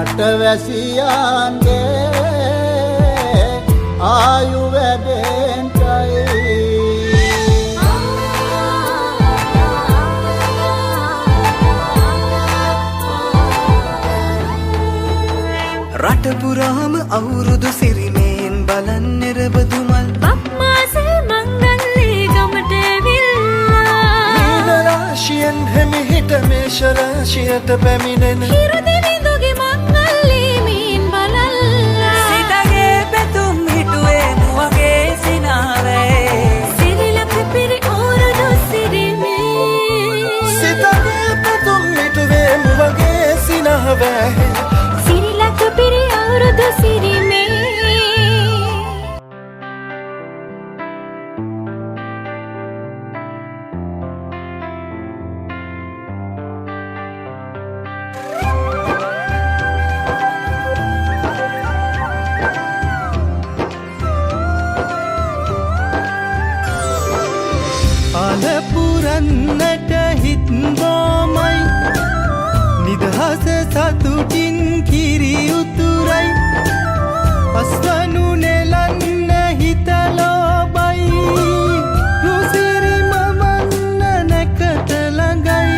රටවැසියන්ගේ ආයු වැඩෙන්ටයි රට පුරාම අවුරුදු සිරිමයෙන් බලන් නිරබදුමල් බක්මාසේ මංගල්ලේ ගමට ඇවිල්ලා මීන රාශියෙන් හිමිහිට මේෂ රාශියට පැමිණෙන හිරු දෙවිඳුගේ මංගල්ලේ මීන් බලල්ලා සිතගේ පැතුම් හිටුවේ මුවගේ සිනාවේ සිරිලක පිරි අවුරුදු සිරිමේ සිතගේ පැතුම් හිටුවේ මුවගේ සිනාවේ සිරිලක පිරි අවුරුදු සිරිමේ අලපුරන්නට හිත් බොමයි නිදහස සතුටින් කිරි උතුරයි පස්වනු නෙලන්න හිත ලෝබයි රුසිරි මවන්න නැකට ළඟයි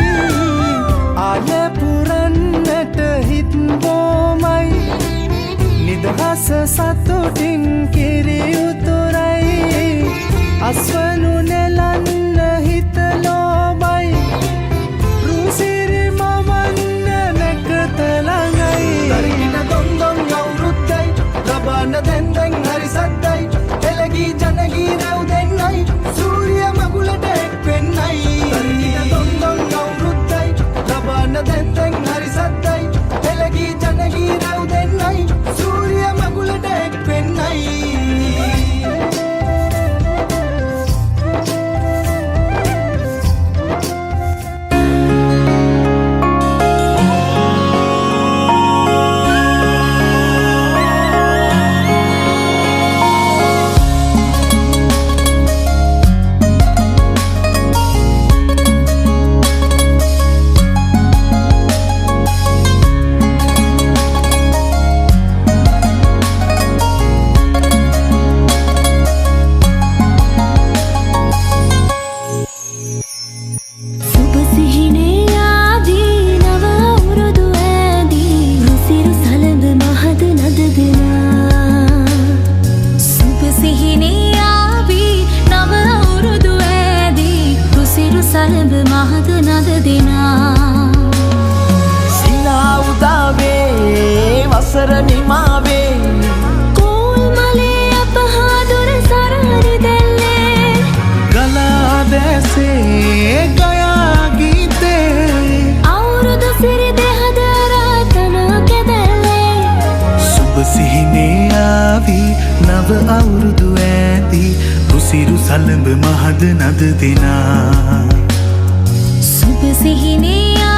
අලපුරන්නට හිත් බොමයි නිදහස සතුටින් කිරි උතුරයි අස්වනු නෙලන්න හිත ලෝබයි රුසිරි මවන්න නැකට ළඟයි දරින දොන්දොන් අවුරුද්දයි ලබන දැන්දැන් හරි සද්දයි එළගී ජනගී රැව් දෙන්නයි සූරිය මගුලට එක් වෙන්නයි දරින දොන්දොන් අවුරුද්දයි ලබන දැන්දැන් හරි සද්දයි එළගී ජනගී රැව් දෙන්නයි සූරිය මගුලට එක් වෙන්නයි නව අවුරුදු ඇති රුසිරු සලඹ මහද නද දෙනා සුබ සිහිනේ